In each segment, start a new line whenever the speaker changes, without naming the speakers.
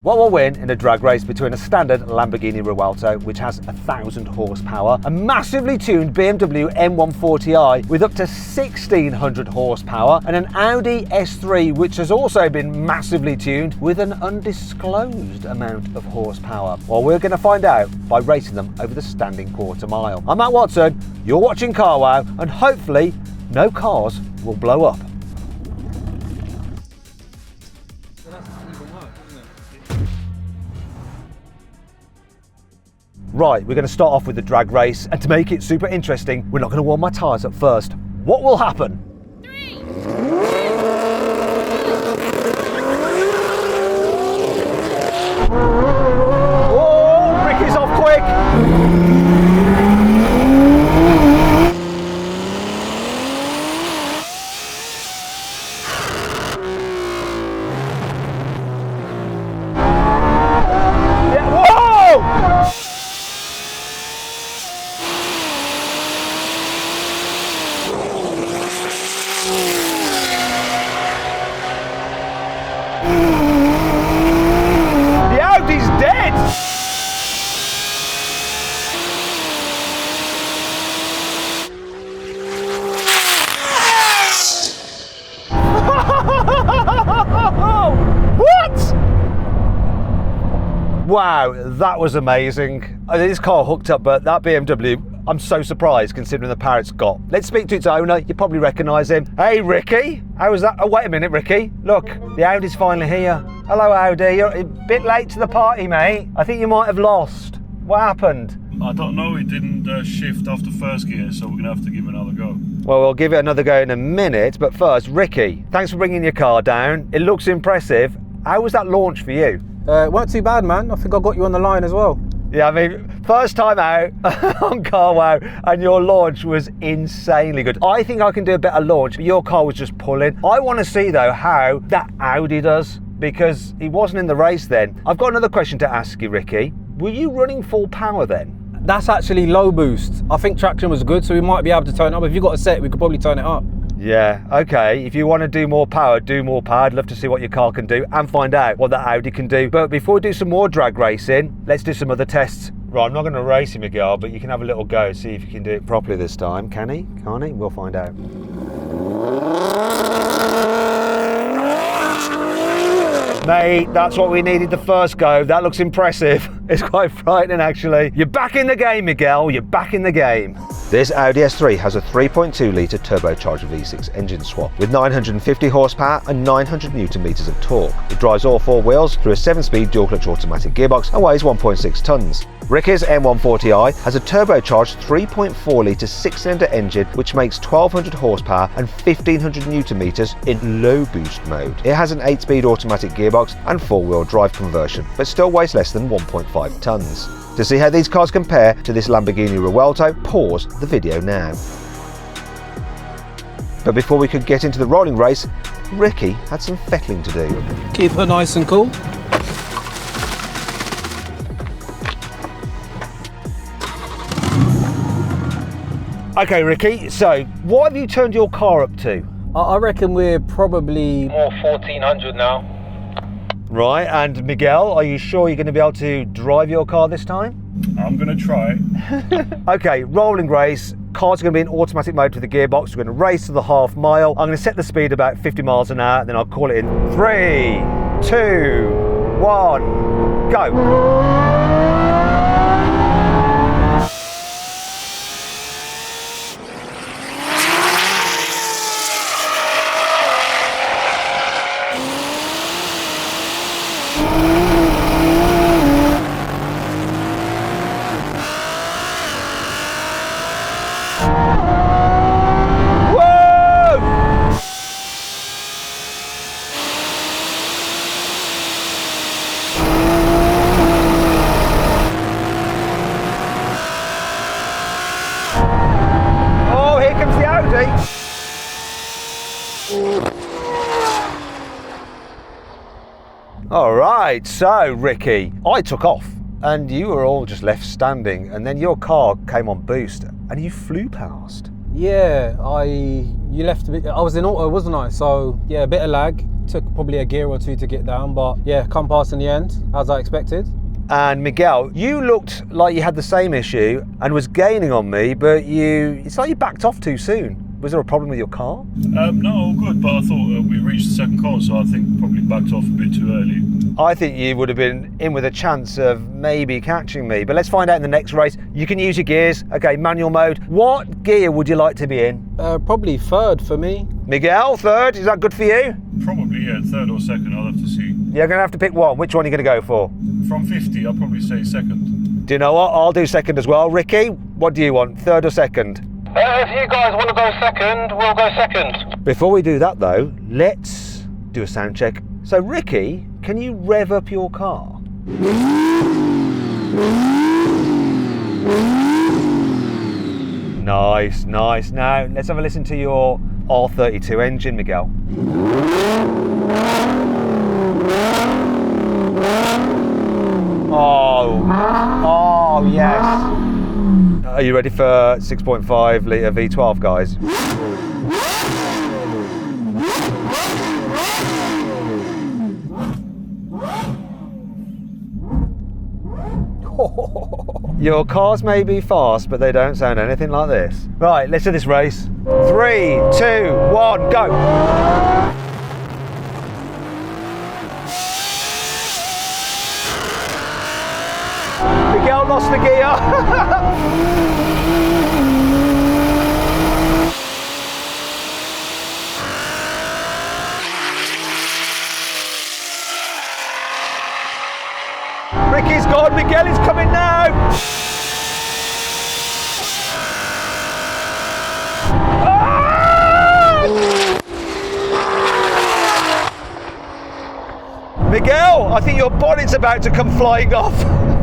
What will win in a drag race between a standard Lamborghini Revuelto, which has 1,000 horsepower, a massively tuned BMW M140i with up to 1,600 horsepower, and an Audi S3, which has also been massively tuned with an undisclosed amount of horsepower? Well, we're going to find out by racing them over the standing quarter mile. I'm Matt Watson, you're watching Car Wow, and hopefully no cars will blow up. Right, we're going to start off with the drag race, and to make it super interesting, we're not going to warm my tyres up first. What will happen?
3, 2,
oh, Ricky's off quick! Yeah, whoa! The Audi's dead! What? Wow, that was amazing. This car hooked up, but that BMW, I'm so surprised considering the power it's got. Let's speak to its owner. You probably recognise him. Hey, Ricky. How was that? Oh, wait a minute, Ricky. Look, the Audi's finally here. Hello, Audi. You're a bit late to the party, mate. I think you might have lost. What happened?
I don't know, it didn't shift after first gear, so we're going to have to give it another go.
Well, we'll give it another go in a minute, but first, Ricky, thanks for bringing your car down. It looks impressive. How was that launch for you?
It weren't too bad, man. I think I got you on the line as well.
Yeah, I mean, first time out on Car Wow, and your launch was insanely good. I think I can do a better launch, but your car was just pulling. I want to see, though, how that Audi does, because he wasn't in the race then. I've got another question to ask you, Ricky. Were you running full power then?
That's actually low boost. I think traction was good, so we might be able to turn it up. If you got a set, we could probably turn it up.
Yeah, okay. If you want to do more power, do more power. I'd love to see what your car can do and find out what that Audi can do. But before we do some more drag racing, let's do some other tests. Right, I'm not going to race him, Miguel, but you can have a little go, see if you can do it properly this time. Can he? Can't he? We'll find out. Mate, that's what we needed the first go. That looks impressive. It's quite frightening, actually. You're back in the game, Miguel. You're back in the game. This Audi S3 has a 3.2 litre turbocharged V6 engine swap with 950 horsepower and 900 newton meters of torque. It drives all four wheels through a 7-speed dual-clutch automatic gearbox and weighs 1.6 tonnes. Ricky's M140i has a turbocharged 3.4 litre 6-cylinder engine which makes 1,200 horsepower and 1,500 newton meters in low boost mode. It has an 8-speed automatic gearbox and 4-wheel drive conversion, but still weighs less than 1.5 tonnes. To see how these cars compare to this Lamborghini Revuelto, pause the video now. But before we could get into the rolling race, Ricky had some fettling to do.
Keep her nice and cool.
Okay, Ricky, so what have you turned your car up to?
I reckon we're probably more 1,400 now.
Right, and Miguel, are you sure you're going to be able to drive your car this time?
I'm going to try.
Okay, rolling race. Car's going to be in automatic mode for the gearbox. We're going to race to the half mile. I'm going to set the speed about 50 miles an hour, and then I'll call it in 3, 2, 1, go. All right, so Ricky, I took off and you were all just left standing, and then your car came on boost and you flew past.
Yeah, you left a bit. I was in auto, wasn't I? So yeah, a bit of lag. took probably a gear or two to get down, but yeah, come past in the end, as I expected.
And Miguel, you looked like you had the same issue and was gaining on me, but it's like you backed off too soon. Was there a problem with your car?
No, all good, but I thought we reached the second corner, so I think probably backed off a bit too early.
I think you would have been in with a chance of maybe catching me, but let's find out in the next race. You can use your gears. Okay, manual mode. What gear would you like to be in?
Probably third for me.
Miguel, third. Is that good for you?
Probably, yeah, third or second, I'll have to see.
You're going to have to pick one. Which one are you going to go for?
From 50, I'll probably say second.
Do you know what? I'll do second as well. Ricky, what do you want? Third or second?
If you guys want to go second, we'll go second.
Before we do that though, let's do a sound check. So Ricky, can you rev up your car? Nice, nice. Now let's have a listen to your R32 engine, Miguel. Oh yes. Are you ready for 6.5 litre V12, guys? Your cars may be fast, but they don't sound anything like this. Right, let's do this race. 3, 2, 1, go! Miguel lost the gear. Ricky's gone, Miguel is coming now. Ah! Miguel, I think your bonnet's about to come flying off.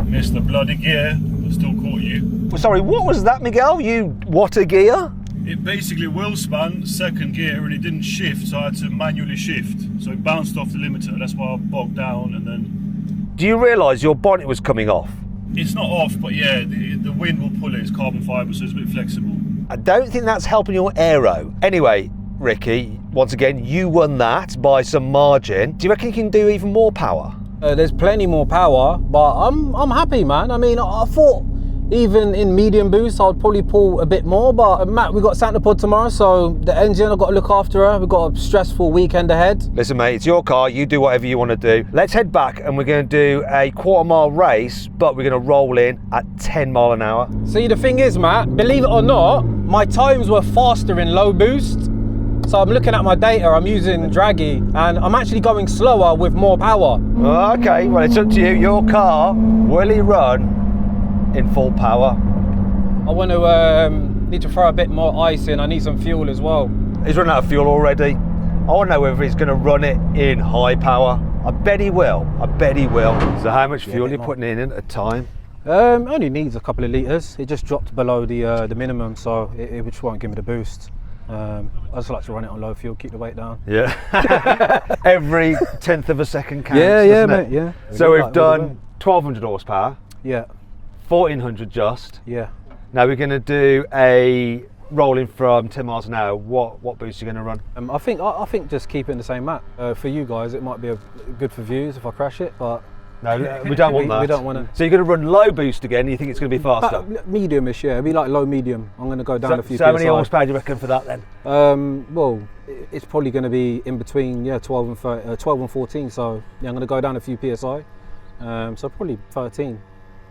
Missed the bloody gear, but still caught you.
Sorry, what was that, Miguel? What a gear?
It basically wheel span, second gear, and it didn't shift, so I had to manually shift. So it bounced off the limiter, that's why I bogged down, and then...
Do you realise your bonnet was coming off?
It's not off, but yeah, the wind will pull it. It's carbon fibre, so it's a bit flexible.
I don't think that's helping your aero. Anyway, Ricky, once again, you won that by some margin. Do you reckon you can do even more power?
There's plenty more power, but I'm happy, man. I mean, I thought even in medium boost, I'd probably pull a bit more, but Matt, we got Santa Pod tomorrow, so the engine, I've got to look after her. We've got a stressful weekend ahead.
Listen, mate, it's your car. You do whatever you want to do. Let's head back and we're going to do a quarter-mile race, but we're going to roll in at 10 mile an hour.
See, the thing is, Matt, believe it or not, my times were faster in low boost. So I'm looking at my data, I'm using draggy, and I'm actually going slower with more power.
Okay, well, it's up to you. Your car, will he run in full power?
I want to need to throw a bit more ice in. I need some fuel as well.
He's running out of fuel already. I want to know whether he's going to run it in high power. I bet he will. I bet he will. So how much fuel are you putting in at a time?
Only needs a couple of litres. It just dropped below the minimum, so it just won't give me the boost. I just like to run it on low fuel, keep the weight down.
Yeah. Every 10th of a second counts.
Yeah,
doesn't it?
mate. Yeah.
So we've done 1200 horsepower.
Yeah.
1400 just.
Yeah.
Now we're going to do a rolling from 10 miles an hour. What boost are you going to run?
I think just keep it in the same map. For you guys, it might be good for views if I crash it, but
no, we don't want that.
We don't want to.
So you're going to run low boost again? You think it's going to be faster?
Medium-ish, yeah. It'll be like low medium. I'm going to go down a few.
So how many horsepower do you reckon for that then?
Well, it's probably going to be in between 12 and 14. So yeah, I'm going to go down a few psi. So probably 13.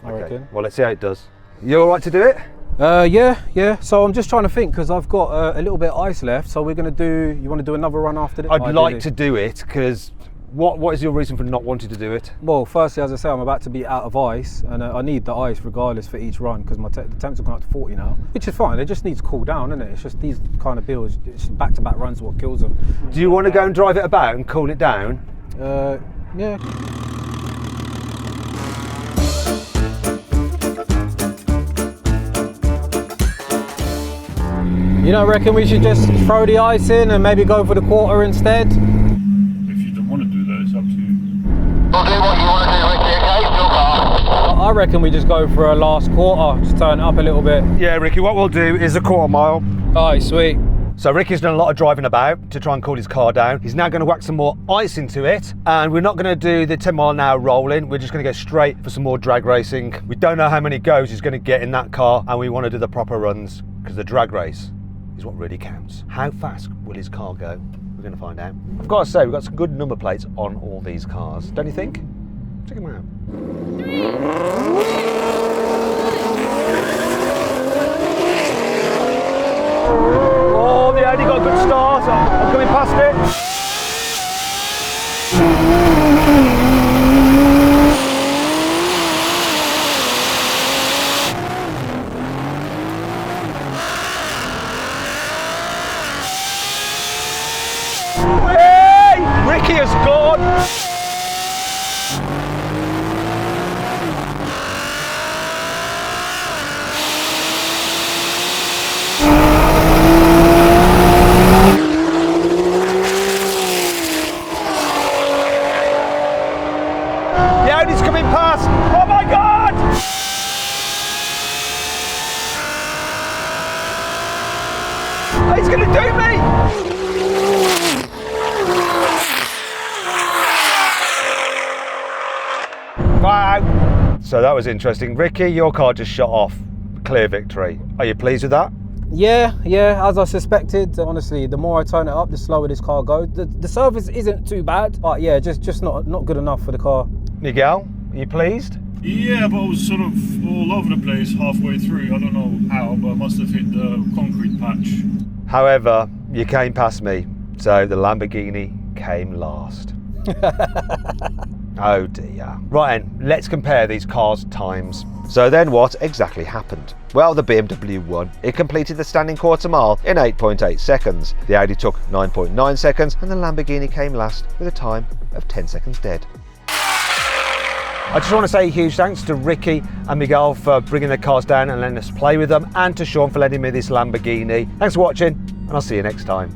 I reckon.
Well, let's see how it does. You all right to do it?
Yeah. So I'm just trying to think because I've got a little bit of ice left. So we're going to do. You want to do another run after this?
I'd like to do it because. What is your reason for not wanting to do it?
Well, firstly, as I say, I'm about to be out of ice, and I need the ice regardless for each run because the temps have gone up to 40 now, which is fine. It just needs to cool down, isn't it? It's just these kind of builds, it's back-to-back runs what kills them.
Do you want to go and drive it about and cool it down?
Yeah. You don't reckon we should just throw the ice in and maybe go for the quarter instead?
We'll do what you want to do, Ricky, okay? Your car.
I reckon we just go for a last quarter, just turn it up a little bit.
Yeah, Ricky, what we'll do is a quarter mile.
Alright, sweet.
So Ricky's done a lot of driving about to try and cool his car down. He's now going to whack some more ice into it, and we're not going to do the 10 mile an hour rolling. We're just going to go straight for some more drag racing. We don't know how many goes he's going to get in that car, and we want to do the proper runs because the drag race is what really counts. How fast will his car go? We're going to find out. I've got to say, we've got some good number plates on all these cars, don't you think? Check them out. Oh, the Audi got a good start. I'm coming past it. Hey! Ricky has gone. Audi's coming past. Oh my God! He's going to do me! Wow! So that was interesting. Ricky, your car just shot off. Clear victory. Are you pleased with that?
Yeah, as I suspected. Honestly, the more I turn it up, the slower this car goes. The service isn't too bad, but yeah, just not good enough for the car.
Miguel, are you pleased?
Yeah, but I was sort of all over the place halfway through. I don't know how, but I must have hit the concrete patch.
However, you came past me, so the Lamborghini came last. Oh dear. Right then, let's compare these cars' times. So then what exactly happened? Well, the BMW won. It completed the standing quarter mile in 8.8 seconds. The Audi took 9.9 seconds and the Lamborghini came last with a time of 10 seconds dead. I just want to say a huge thanks to Ricky and Miguel for bringing their cars down and letting us play with them, and to Sean for lending me this Lamborghini. Thanks for watching, and I'll see you next time.